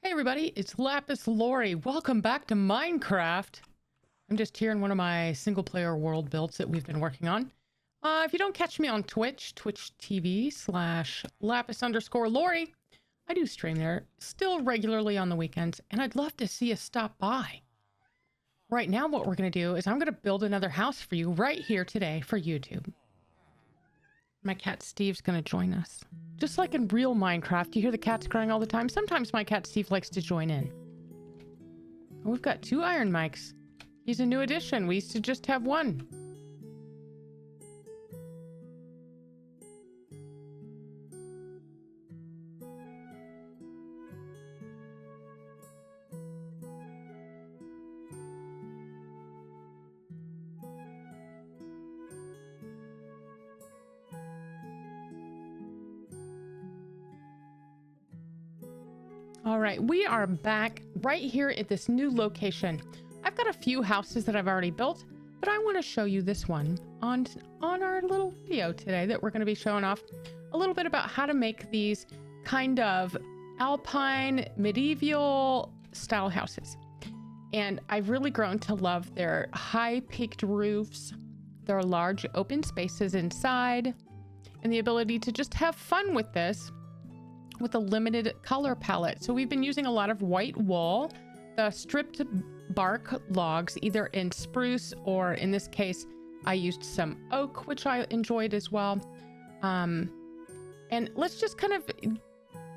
Hey everybody, it's Lapis Lauri. Welcome back to Minecraft. I'm just here in one of my single player world builds that we've been working on. If you don't catch me on Twitch, Twitch TV/Lapis_Lauri, I do stream there still regularly on the weekends, and I'd love to see you stop by. Right now what we're going to do is I'm going to build another house for you right here today for YouTube. My cat Steve's going to join us. Just like in real Minecraft, you hear the cats crying all the time. Sometimes my cat Steve likes to join in. We've got 2 iron mics. He's a new addition. We used to just have 1. All right, we are back right here at this new location. I've got a few houses that I've already built, but I want to show you this one on our little video today that we're going to be showing off a little bit about how to make these kind of Alpine medieval style houses. And I've really grown to love their high peaked roofs, their large open spaces inside, and the ability to just have fun with this with a limited color palette. So we've been using a lot of white wool, the stripped bark logs, either in spruce or in this case, I used some oak, which I enjoyed as well. And let's just kind of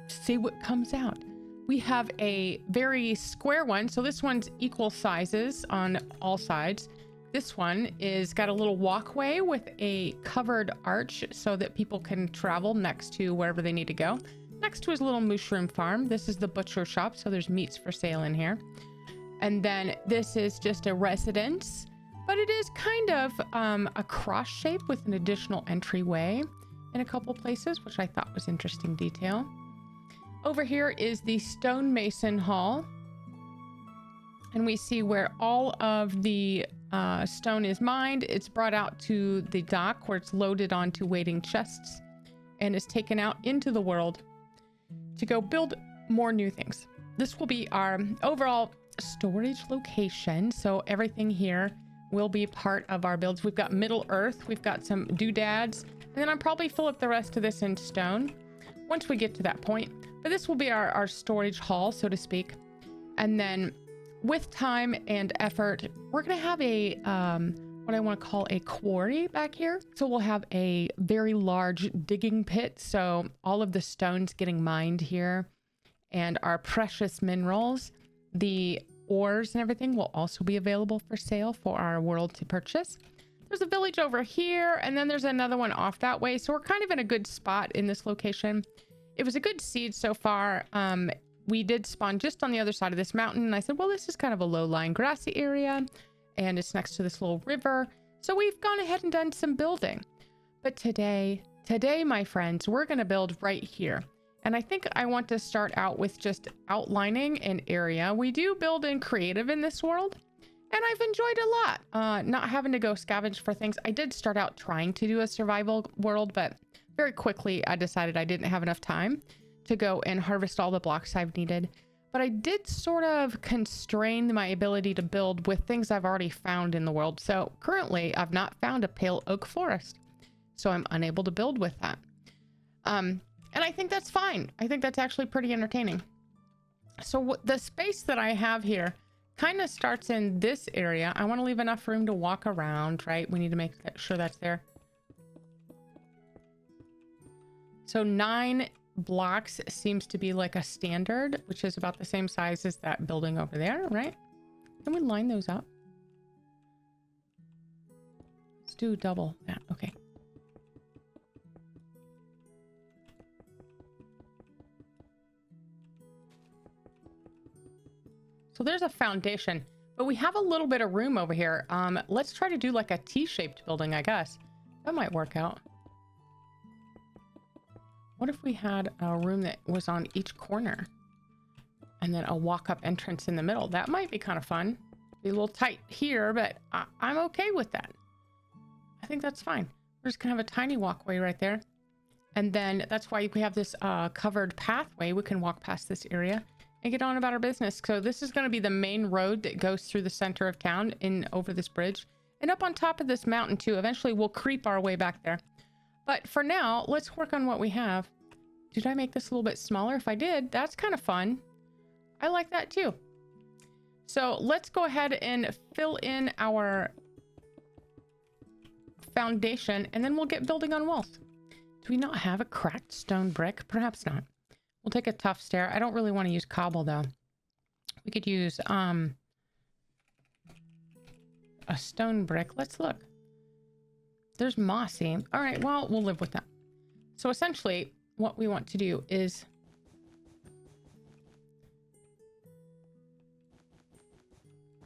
see what comes out. We have a very square one. So this one's equal sizes on all sides. This one is got a little walkway with a covered arch so that people can travel next to wherever they need to go. Next to his little mushroom farm. This is the butcher shop, so there's meats for sale in here. And then this is just a residence, but it is kind of a cross shape with an additional entryway in a couple places, which I thought was interesting detail. Over here is the stonemason hall, and we see where all of the stone is mined. It's brought out to the dock where it's loaded onto waiting chests and is taken out into the world to go build more new things. This will be our overall storage location. So everything here will be part of our builds. We've got Middle Earth, we've got some doodads, and then I'll probably fill up the rest of this in stone once we get to that point. But this will be our storage hall, so to speak. And then with time and effort, we're going to have a what I want to call a quarry back here. So we'll have a very large digging pit. So all of the stones getting mined here and our precious minerals, the ores and everything will also be available for sale for our world to purchase. There's a village over here, and then there's another one off that way. So we're kind of in a good spot in this location. It was a good seed so far. We did spawn just on the other side of this mountain. And I said, well, this is kind of a low-lying grassy area, and it's next to this little river. So we've gone ahead and done some building. But today, my friends, we're going to build right here. And I think I want to start out with just outlining an area. We do build in creative in this world, and I've enjoyed a lot. Not having to go scavenge for things. I did start out trying to do a survival world, but very quickly I decided I didn't have enough time to go and harvest all the blocks I've needed. But I did sort of constrain my ability to build with things I've already found in the world. So currently I've not found a pale oak forest, so I'm unable to build with that. And I think that's fine. I think that's actually pretty entertaining. So the space that I have here kind of starts in this area. I want to leave enough room to walk around, right? We need to make sure that's there. So 9 blocks seems to be like a standard, which is about the same size as that building over there, right? Can we line those up? Let's do double that. Okay. So there's a foundation, but we have a little bit of room over here. Let's try to do like a T-shaped building, I guess. That might work out. What if we had a room that was on each corner and then a walk-up entrance in the middle? That might be kind of fun. Be a little tight here, but I'm okay with that. I think that's fine. We're just gonna have a tiny walkway right there. And then that's why we have this covered pathway. We can walk past this area and get on about our business. So this is going to be the main road that goes through the center of town and over this bridge and up on top of this mountain too. Eventually we'll creep our way back there. But for now, let's work on what we have. Did I make this a little bit smaller? If I did, that's kind of fun. I like that too. So let's go ahead and fill in our foundation and then we'll get building on walls. Do we not have a cracked stone brick? Perhaps not. We'll take a tough stair. I don't really want to use cobble though. We could use a stone brick. Let's look. There's mossy. All right, well, we'll live with that. So essentially what we want to do is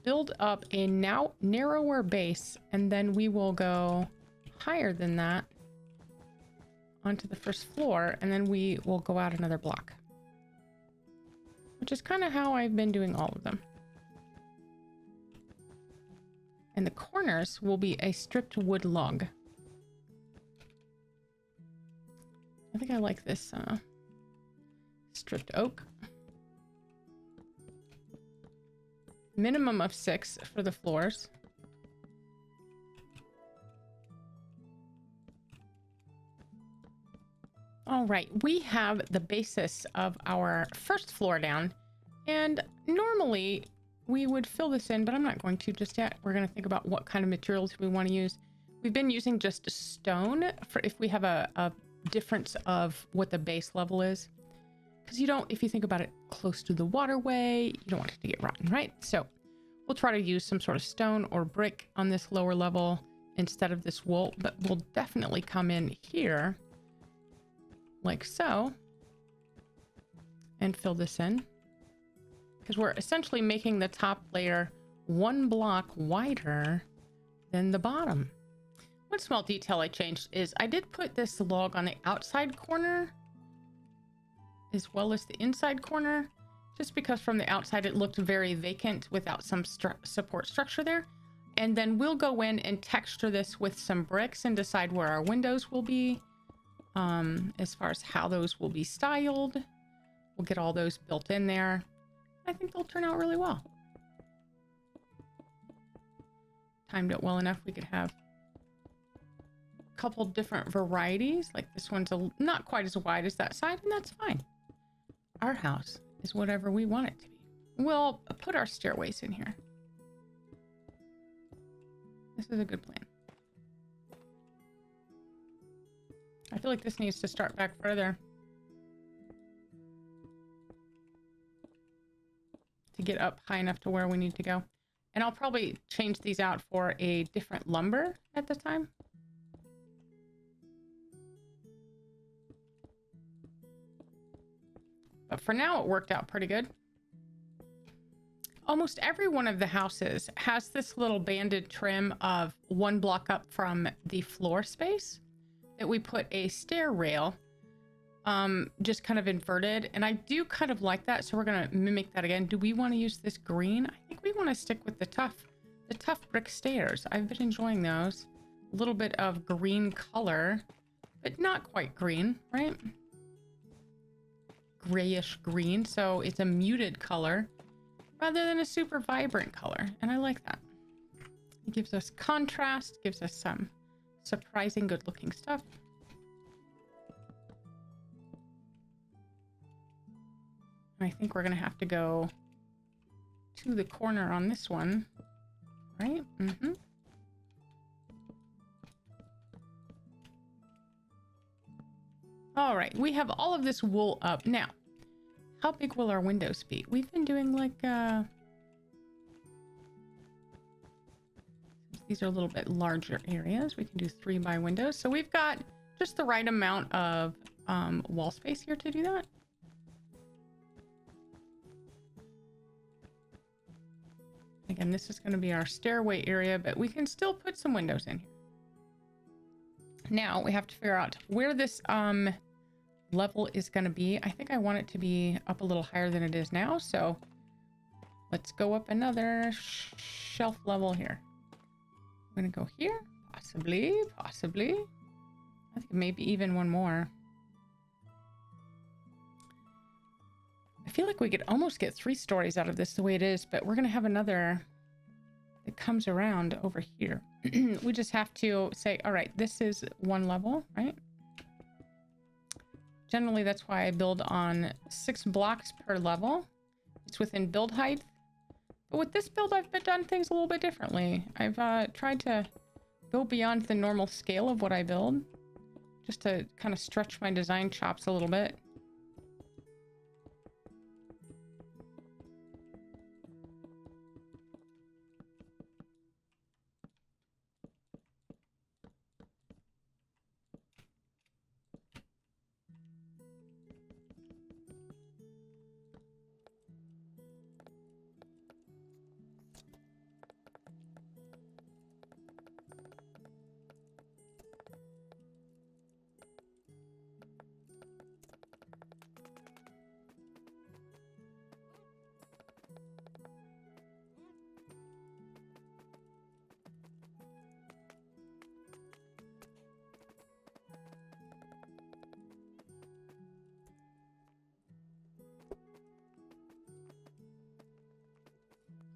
build up a now narrower base, and then we will go higher than that onto the first floor, and then we will go out another block, which is kind of how I've been doing all of them. And the corners will be a stripped wood log. I think I like this stripped oak. Minimum of 6 for the floors. All right, we have the basis of our first floor down, and normally we would fill this in, but I'm not going to just yet. We're going to think about what kind of materials we want to use. We've been using just stone for if we have a difference of what the base level is. Because you don't, if you think about it, close to the waterway, you don't want it to get rotten, right? So we'll try to use some sort of stone or brick on this lower level instead of this wool, but we'll definitely come in here like so and fill this in, because we're essentially making the top layer 1 block wider than the bottom. One small detail I changed is I did put this log on the outside corner as well as the inside corner, just because from the outside it looked very vacant without some support structure there. And then we'll go in and texture this with some bricks and decide where our windows will be, as far as how those will be styled. We'll get all those built in there. I think they'll turn out really well. Timed it well enough we could have a couple different varieties. Like this one's not quite as wide as that side, and that's fine. Our house is whatever we want it to be. We'll put our stairways in here. This is a good plan. I feel like this needs to start back further to get up high enough to where we need to go. And I'll probably change these out for a different lumber at the time. But for now, it worked out pretty good. Almost every one of the houses has this little banded trim of 1 block up from the floor space that we put a stair rail, just kind of inverted. And I do kind of like that, so we're going to mimic that again. Do we want to use this green? I think we want to stick with the tough brick stairs. I've been enjoying those. A little bit of green color, but not quite green, right? Grayish green, so it's a muted color rather than a super vibrant color, and I like that. It gives us contrast, gives us some surprising good looking stuff. I think we're gonna have to go to the corner on this one, right? Mm-hmm. All right, we have all of this wool up. Now, how big will our windows be? We've been doing like, these are a little bit larger areas. We can do 3 by windows. So we've got just the right amount of wall space here to do that. Again, this is going to be our stairway area, but we can still put some windows in here. Now we have to figure out where this level is going to be. I think I want it to be up a little higher than it is now, so let's go up another shelf level here. I'm going to go here, possibly. I think maybe even one more. I feel like we could almost get 3 stories out of this the way it is, but we're going to have another that comes around over here. We just have to say, all right, this is 1 level, right? Generally, that's why I build on 6 blocks per level. It's within build height. But with this build, I've done things a little bit differently. I've tried to go beyond the normal scale of what I build, just to kind of stretch my design chops a little bit.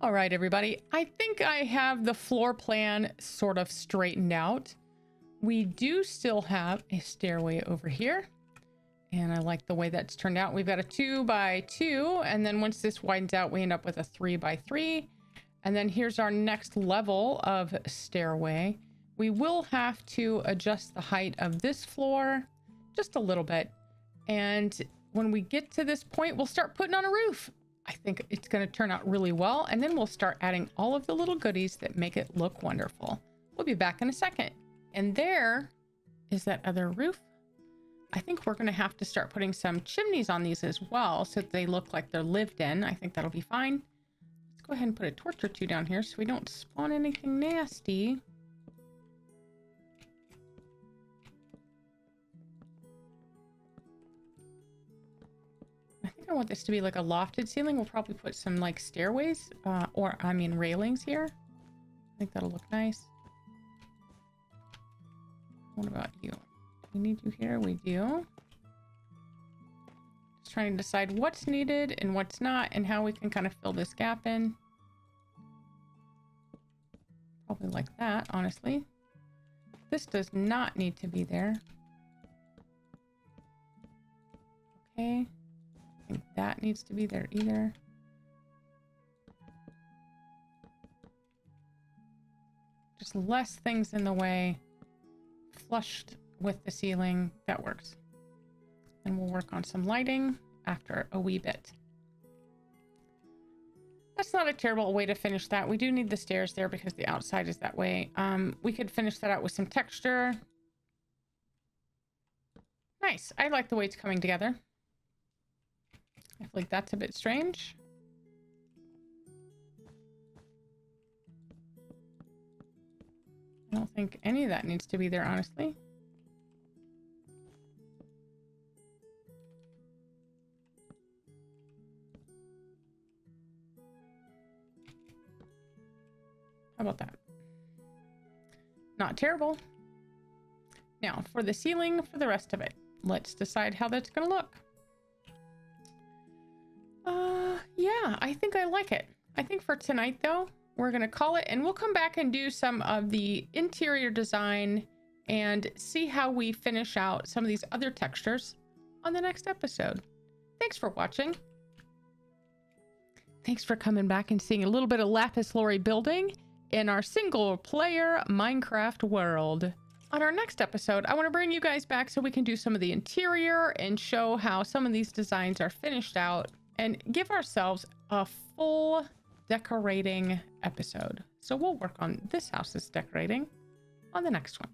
All right, everybody. I think I have the floor plan sort of straightened out. We do still have a stairway over here, and I like the way that's turned out. We've got a 2x2, and then once this widens out, we end up with a 3x3. And then here's our next level of stairway. We will have to adjust the height of this floor just a little bit. And when we get to this point, we'll start putting on a roof. I think it's going to turn out really well, and then we'll start adding all of the little goodies that make it look wonderful. We'll be back in a second. And there is that other roof. I think we're going to have to start putting some chimneys on these as well, so that they look like they're lived in. I think that'll be fine. Let's go ahead and put a torch or 2 down here so we don't spawn anything nasty. I want this to be like a lofted ceiling. We'll probably put some like stairways, railings here. I think that'll look nice. What about you? Do we need you here? We do. Just trying to decide what's needed and what's not, and how we can kind of fill this gap in. Probably like that, honestly. This does not need to be there. Okay. I think that needs to be there either. Just less things in the way, flushed with the ceiling. That works. And we'll work on some lighting after a wee bit. That's not a terrible way to finish that. We do need the stairs there because the outside is that way. We could finish that out with some texture. Nice. I like the way it's coming together. I feel like that's a bit strange. I don't think any of that needs to be there, honestly. How about that? Not terrible. Now, for the ceiling, for the rest of it, let's decide how that's going to look. Yeah, I think I like it. I think for tonight, though, we're going to call it, and we'll come back and do some of the interior design and see how we finish out some of these other textures on the next episode. Thanks for watching. Thanks for coming back and seeing a little bit of Lapis Lauri building in our single player Minecraft world. On our next episode, I want to bring you guys back so we can do some of the interior and show how some of these designs are finished out and give ourselves a full decorating episode. So we'll work on this house's decorating on the next one.